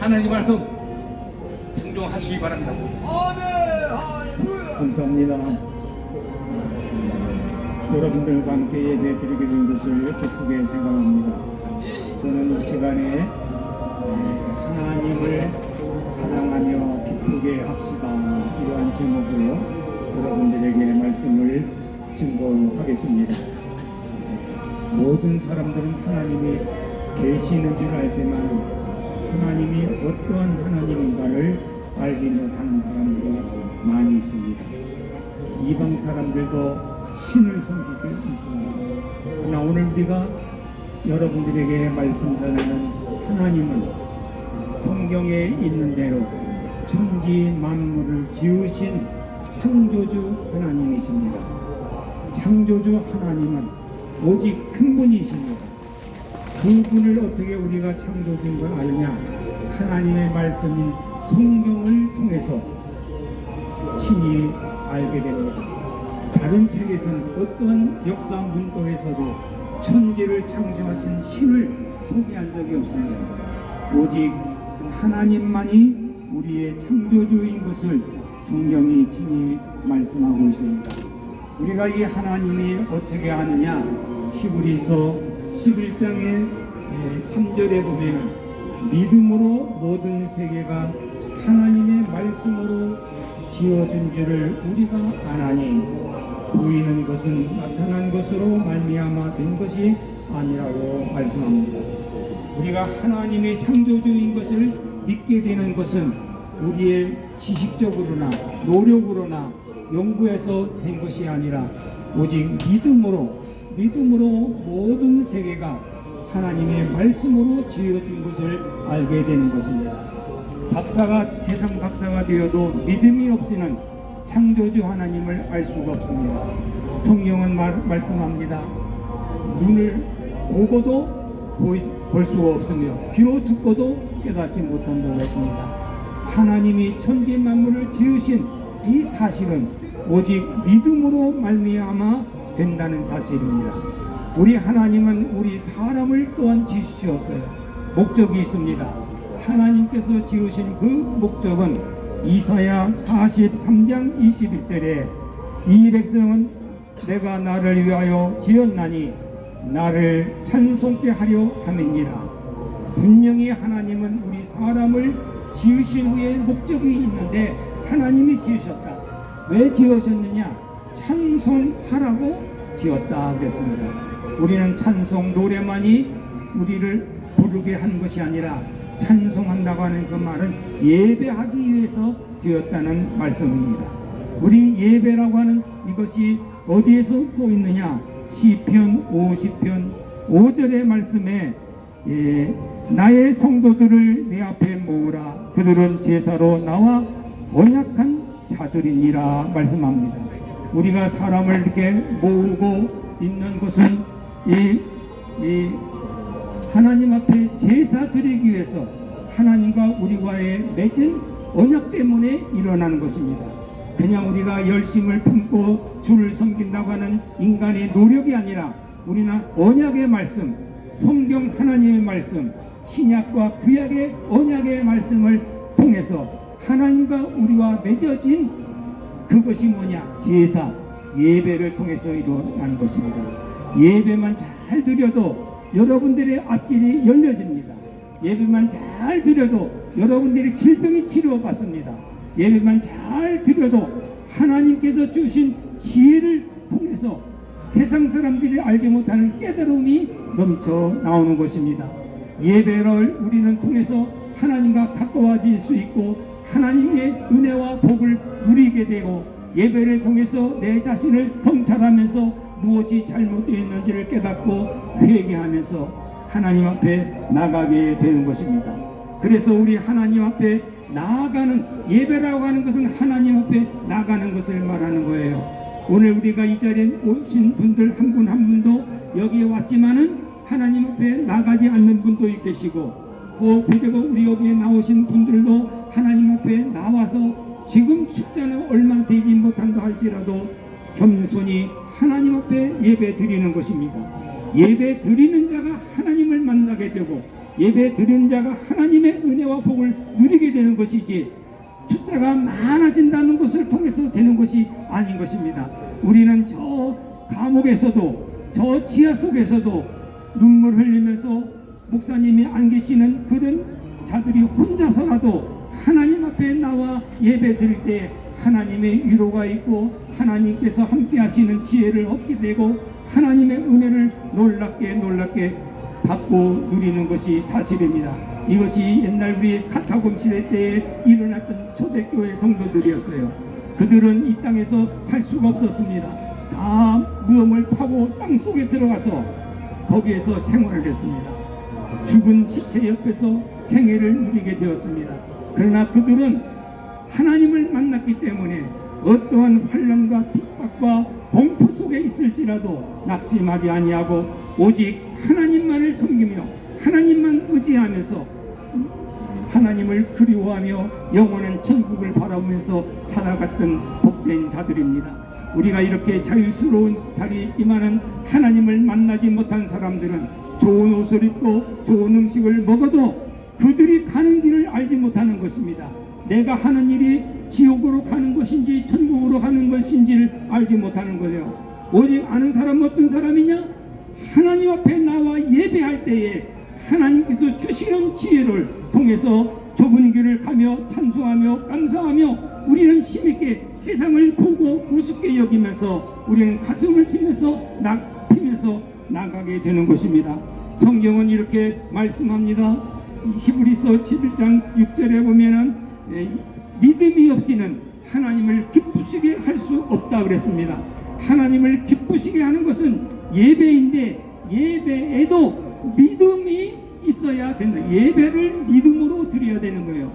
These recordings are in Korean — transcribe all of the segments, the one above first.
하나님 말씀 청종하시기 바랍니다. 감사합니다. 여러분들과 함께 예배 드리게 된 것을 기쁘게 생각합니다. 저는 이 시간에 하나님을 사랑하며 기쁘게 합시다, 이러한 제목으로 여러분들에게 말씀을 증거하겠습니다. 모든 사람들은 하나님이 계시는 줄 알지만 하나님이 어떠한 하나님인가를 알지 못하는 사람들이 많이 있습니다. 이방 사람들도 신을 섬기고 있습니다. 그러나 오늘 우리가 여러분들에게 말씀 전하는 하나님은 성경에 있는 대로 천지 만물을 지으신 창조주 하나님이십니다. 창조주 하나님은 오직 한 분이십니다. 그분을 어떻게 우리가 창조주인 걸 아느냐? 하나님의 말씀인 성경을 통해서 친히 알게 됩니다. 다른 책에서는 어떠한 역사 문고에서도 천지를 창조하신 신을 소개한 적이 없습니다. 오직 하나님만이 우리의 창조주인 것을 성경이 친히 말씀하고 있습니다. 우리가 이 하나님이 어떻게 아느냐? 히브리서 11장의 3절에 보면 믿음으로 모든 세계가 하나님의 말씀으로 지어준 줄을 우리가 아나니 보이는 것은 나타난 것으로 말미암아 된 것이 아니라고 말씀합니다. 우리가 하나님의 창조주인 것을 믿게 되는 것은 우리의 지식적으로나 노력으로나 연구해서 된 것이 아니라 오직 믿음으로 모든 세계가 하나님의 말씀으로 지어준 것을 알게 되는 것입니다. 세상 박사가 되어도 믿음이 없이는 창조주 하나님을 알 수가 없습니다. 성경은 말씀합니다. 눈을 보고도 볼 수가 없으며 귀로 듣고도 깨닫지 못한다고 했습니다. 하나님이 천지 만물을 지으신 이 사실은 오직 믿음으로 말미암아 된다는 사실입니다. 우리 하나님은 우리 사람을 또한 지으셨어요. 목적이 있습니다. 하나님께서 지으신 그 목적은 이사야 43장 21절에 이 백성은 내가 나를 위하여 지었나니 나를 찬송케 하려 함이니라. 분명히 하나님은 우리 사람을 지으신 후에 목적이 있는데 하나님이 지으셨다. 왜 지으셨느냐? 찬송하라고 지었다 그랬습니다. 우리는 찬송 노래만이 우리를 부르게 한 것이 아니라 찬송한다고 하는 그 말은 예배하기 위해서 되었다는 말씀입니다. 우리 예배라고 하는 이것이 어디에서 또 있느냐? 시편 50편 5절의 말씀에 나의 성도들을 내 앞에 모으라. 그들은 제사로 나와 언약한 자들이니라 말씀합니다. 우리가 사람을 이렇게 모으고 있는 것은 이 하나님 앞에 제사 드리기 위해서 하나님과 우리와의 맺은 언약 때문에 일어나는 것입니다. 그냥 우리가 열심을 품고 주를 섬긴다고 하는 인간의 노력이 아니라 우리는 언약의 말씀, 성경 하나님의 말씀, 신약과 구약의 언약의 말씀을 통해서 하나님과 우리와 맺어진 그것이 뭐냐? 제사, 예배를 통해서 일어나는 것입니다. 예배만 잘 드려도 여러분들의 앞길이 열려집니다. 예배만 잘 드려도 여러분들의 질병이 치료받습니다. 예배만 잘 드려도 하나님께서 주신 지혜를 통해서 세상 사람들이 알지 못하는 깨달음이 넘쳐 나오는 것입니다. 예배를 우리는 통해서 하나님과 가까워질 수 있고 하나님의 은혜와 복을 누리게 되고 예배를 통해서 내 자신을 성찰하면서 무엇이 잘못되어 있는지를 깨닫고 회개하면서 하나님 앞에 나가게 되는 것입니다. 그래서 우리 하나님 앞에 나아가는 예배라고 하는 것은 하나님 앞에 나가는 것을 말하는 거예요. 오늘 우리가 이 자리에 오신 분들 한 분 한 분도 여기에 왔지만은 하나님 앞에 나가지 않는 분도 계시고 그리고 우리 여기에 나오신 분들도 하나님 앞에 나와서 지금 숫자는 얼마 되지 못한다 할지라도 겸손히 하나님 앞에 예배 드리는 것입니다. 예배 드리는 자가 하나님을 만나게 되고 예배 드리는 자가 하나님의 은혜와 복을 누리게 되는 것이지 숫자가 많아진다는 것을 통해서 되는 것이 아닌 것입니다. 우리는 저 감옥에서도 저 지하 속에서도 눈물 흘리면서 목사님이 안 계시는 그런 자들이 혼자서라도 하나님 앞에 나와 예배 드릴 때 하나님의 위로가 있고 하나님께서 함께 하시는 지혜를 얻게 되고 하나님의 은혜를 놀랍게 받고 누리는 것이 사실입니다. 이것이 옛날 우리 카타콤 시대 때에 일어났던 초대교회 성도들이었어요. 그들은 이 땅에서 살 수가 없었습니다. 다 무덤을 파고 땅 속에 들어가서 거기에서 생활을 했습니다. 죽은 시체 옆에서 생애를 누리게 되었습니다. 그러나 그들은 하나님을 만났기 때문에 어떠한 환난과 핍박과 공포 속에 있을지라도 낙심하지 아니하고 오직 하나님만을 섬기며 하나님만 의지하면서 하나님을 그리워하며 영원한 천국을 바라보면서 살아갔던 복된 자들입니다. 우리가 이렇게 자유스러운 자리에 있지만은 하나님을 만나지 못한 사람들은 좋은 옷을 입고 좋은 음식을 먹어도 그들이 가는 길을 알지 못하는 것입니다. 내가 하는 일이 지옥으로 가는 것인지 천국으로 가는 것인지를 알지 못하는 거예요. 오직 아는 사람 어떤 사람이냐? 하나님 앞에 나와 예배할 때에 하나님께서 주시는 지혜를 통해서 좁은 길을 가며 찬송하며 감사하며 우리는 힘있게 세상을 보고 우습게 여기면서 우리는 가슴을 치면서 피면서 나가게 되는 것입니다. 성경은 이렇게 말씀합니다. 히브리서 11장 6절에 보면은 믿음이 없이는 하나님을 기쁘시게 할 수 없다 그랬습니다. 하나님을 기쁘시게 하는 것은 예배인데 예배에도 믿음이 있어야 된다. 예배를 믿음으로 드려야 되는 거예요.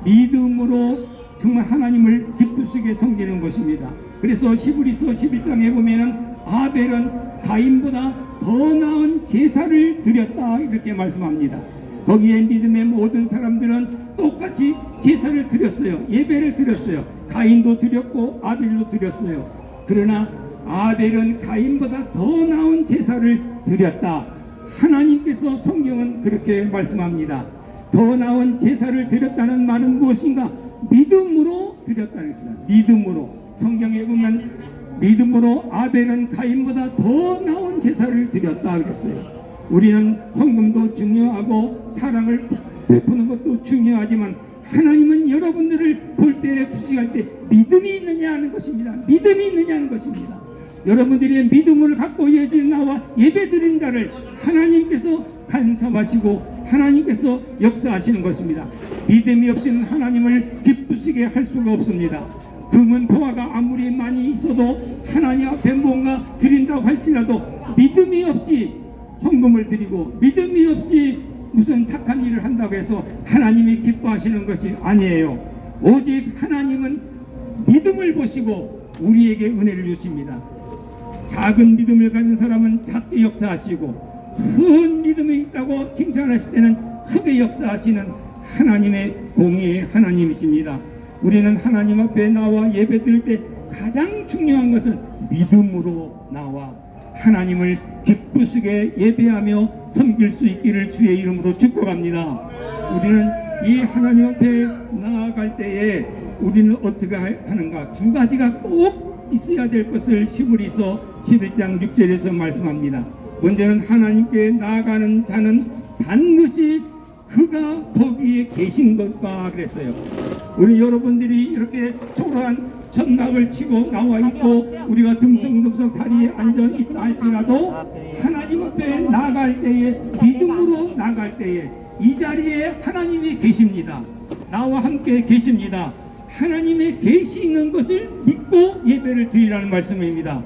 믿음으로 정말 하나님을 기쁘시게 섬기는 것입니다. 그래서 히브리서 11장에 보면은 아벨은 가인보다 더 나은 제사를 드렸다 이렇게 말씀합니다. 거기에 믿음의 모든 사람들은 똑같이 제사를 드렸어요. 예배를 드렸어요. 가인도 드렸고 아벨도 드렸어요. 그러나 아벨은 가인보다 더 나은 제사를 드렸다. 하나님께서 성경은 그렇게 말씀합니다. 더 나은 제사를 드렸다는 말은 무엇인가? 믿음으로 드렸다는 것입니다. 믿음으로. 성경에 보면 믿음으로 아벨은 가인보다 더 나은 제사를 드렸다 그랬어요. 우리는 헌금도 중요하고 사랑을 베푸는 것도 중요하지만 하나님은 여러분들을 볼 때 구직할 때 믿음이 있느냐 하는 것입니다. 믿음이 있느냐 하는 것입니다. 여러분들의 믿음을 갖고 나와 예배드린 자를 하나님께서 간섭하시고 하나님께서 역사하시는 것입니다. 믿음이 없이는 하나님을 기쁘시게 할 수가 없습니다. 금은 보화가 아무리 많이 있어도 하나님 앞에 뭔가 드린다고 할지라도 믿음이 없이 헌금을 드리고 믿음이 없이 무슨 착한 일을 한다고 해서 하나님이 기뻐하시는 것이 아니에요. 오직 하나님은 믿음을 보시고 우리에게 은혜를 주십니다. 작은 믿음을 가진 사람은 작게 역사하시고 큰 믿음이 있다고 칭찬하실 때는 크게 역사하시는 하나님의 공의의 하나님이십니다. 우리는 하나님 앞에 나와 예배 드릴 때 가장 중요한 것은 믿음으로 나와 하나님을 기쁘시게 예배하며 섬길 수 있기를 주의 이름으로 축복합니다. 우리는 이 하나님 앞에 나아갈 때에 우리는 어떻게 하는가? 두 가지가 꼭 있어야 될 것을 히브리서 11장 6절에서 말씀합니다. 먼저는 하나님께 나아가는 자는 반드시 그가 거기에 계신 것과 그랬어요. 우리 여러분들이 이렇게 초라한 천막을 치고 나와 있고 우리가 듬성듬성 자리에 앉아 있다 할지라도 하나님 앞에 나갈 때에 믿음으로 나갈 때에 이 자리에 하나님이 계십니다. 나와 함께 계십니다. 하나님이 계시는 것을 믿고 예배를 드리라는 말씀입니다.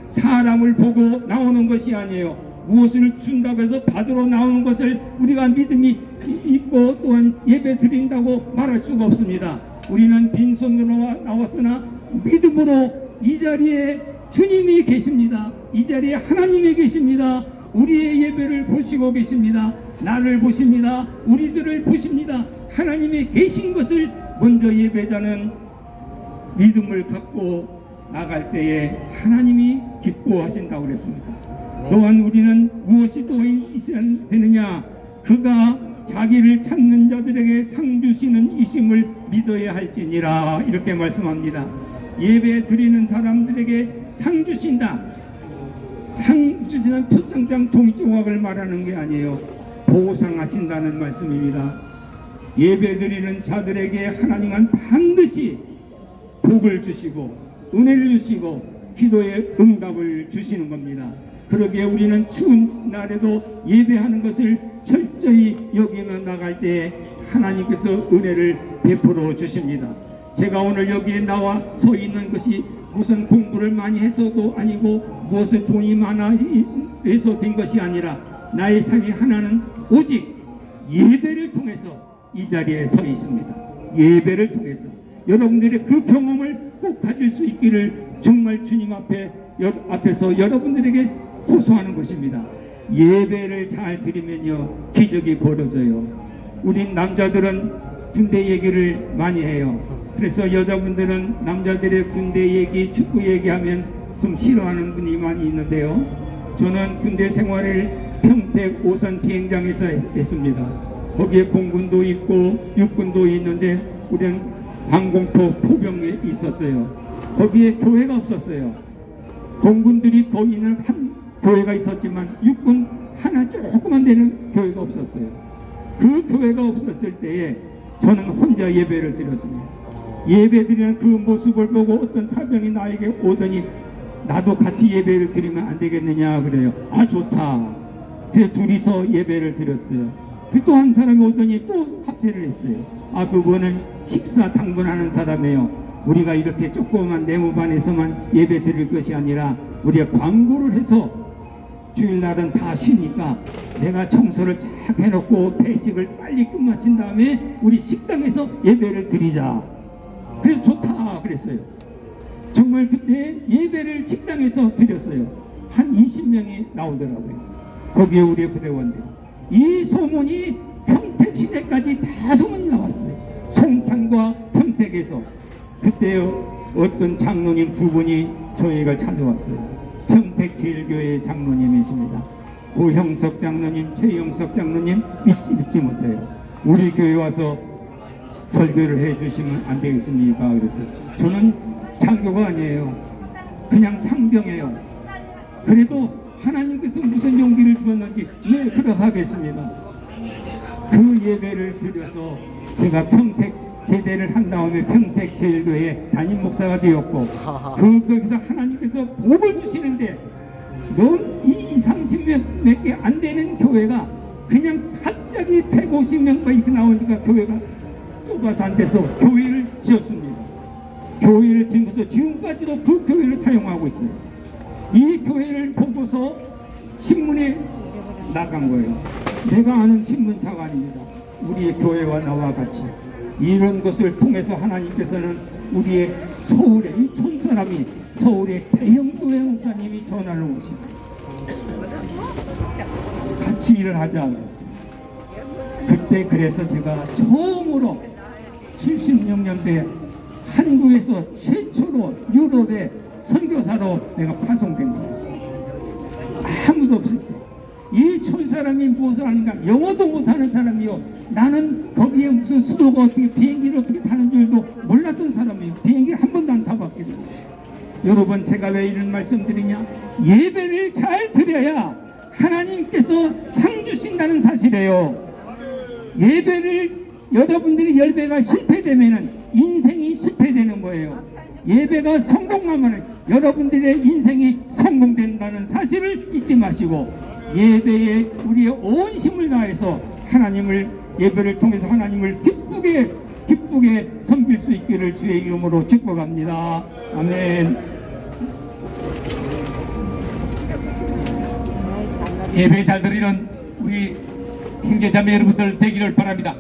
사람을 보고 나오는 것이 아니에요. 무엇을 준다고 해서 받으러 나오는 것을 우리가 믿음이 있고 또한 예배 드린다고 말할 수가 없습니다. 우리는 빈손으로 나왔으나 믿음으로 이 자리에 주님이 계십니다. 이 자리에 하나님이 계십니다. 우리의 예배를 보시고 계십니다. 나를 보십니다. 우리들을 보십니다. 하나님이 계신 것을 먼저 예배자는 믿음을 갖고 나갈 때에 하나님이 기뻐하신다고 그랬습니다. 또한 우리는 무엇이 또 있어야 되느냐? 그가 자기를 찾는 자들에게 상 주시는 이심을 믿어야 할지니라. 이렇게 말씀합니다. 예배 드리는 사람들에게 상 주신다. 상 주시는 표창장 종이 조각을 말하는 게 아니에요. 보상하신다는 말씀입니다. 예배 드리는 자들에게 하나님은 반드시 복을 주시고 은혜를 주시고 기도의 응답을 주시는 겁니다. 그러기에 우리는 추운 날에도 예배하는 것을 철저히 여기며 나갈 때에 하나님께서 은혜를 베풀어 주십니다. 제가 오늘 여기에 나와 서 있는 것이 무슨 공부를 많이 해서도 아니고 무엇을 돈이 많아 해서 된 것이 아니라 나의 삶이 하나는 오직 예배를 통해서 이 자리에 서 있습니다. 예배를 통해서 여러분들의 그 경험을 꼭 가질 수 있기를 정말 주님 앞에서 여러분들에게 호소하는 것입니다. 예배를 잘 드리면요 기적이 벌어져요. 우린 남자들은 군대 얘기를 많이 해요. 그래서 여자분들은 남자들의 군대 얘기, 축구 얘기하면 좀 싫어하는 분이 많이 있는데요. 저는 군대 생활을 평택 오산 비행장에서 했습니다. 거기에 공군도 있고 육군도 있는데 우리는 항공포 포병에 있었어요. 거기에 교회가 없었어요. 공군들이 거기는 한 교회가 있었지만 육군 하나 조그만 데는 교회가 없었어요. 그 교회가 없었을 때에 저는 혼자 예배를 드렸습니다. 예배 드리는 그 모습을 보고 어떤 사병이 나에게 오더니 나도 같이 예배를 드리면 안 되겠느냐 그래요. 아 좋다. 그래서 둘이서 예배를 드렸어요. 또 한 사람이 오더니 또 합체를 했어요. 아 그분은 식사 당분하는 사람이에요. 우리가 이렇게 조그만 네모반에서만 예배 드릴 것이 아니라 우리가 광고를 해서 주일날은 다 쉬니까 내가 청소를 쫙 해놓고 배식을 빨리 끝마친 다음에 우리 식당에서 예배를 드리자. 그래서 좋다 그랬어요. 정말 그때 예배를 식당에서 드렸어요. 한 20명이 나오더라고요. 거기에 우리 부대원들. 이 소문이 평택시내까지 다 소문이 나왔어요. 송탄과 평택에서. 그때 어떤 장로님 두 분이 저희를 찾아왔어요. 평택제일교회 장로님이십니다. 고형석 장로님, 최영석 장로님 믿지 못해요. 우리 교회 와서 설교를 해주시면 안 되겠습니까? 그래서 저는 장교가 아니에요. 그냥 상병이에요. 그래도 하나님께서 무슨 용기를 주었는지 네 그러하겠습니다. 그 예배를 드려서 제가 평택 제대를 한 다음에 평택 제일교회 담임 목사가 되었고 거기서 하나님께서 복을 주시는데 넌 30명 몇 개 안 되는 교회가 그냥 갑자기 150명까지 이렇게 나오니까 교회가 좁아서 안 돼서 교회를 지었습니다. 교회를 지어서 지금까지도 그 교회를 사용하고 있어요. 이 교회를 보고서 신문에 나간 거예요. 내가 아는 신문사가 아닙니다. 우리의 교회와 나와 같이 이런 것을 통해서 하나님께서는 우리의 서울의 이 촌사람이 서울의 대형교회 목사님이 전화를 오십니다. 같이 일을 하자 그랬어요. 그때 그래서 제가 처음으로 76년대에 한국에서 최초로 유럽에 선교사로 내가 파송된 거예요. 아무도 없을 때. 이 촌사람이 무엇을 하는가? 영어도 못하는 사람이요. 나는 거기에 무슨 수도가 어떻게 비행기를 어떻게 타는 줄도 몰랐던 사람이에요. 비행기를 한 번도 안 타봤거든요. 여러분 제가 왜 이런 말씀드리냐? 예배를 잘 드려야 하나님께서 상 주신다는 사실이에요. 예배를 여러분들이 예배가 실패되면은 인생이 실패되는 거예요. 예배가 성공하면 여러분들의 인생이 성공된다는 사실을 잊지 마시고 예배에 우리의 온 힘을 다해서 하나님을 예배를 통해서 하나님을 기쁘게 섬길 수 있기를 주의 이름으로 축복합니다. 아멘. 예배 잘 드리는 우리 형제자매 여러분들 되기를 바랍니다.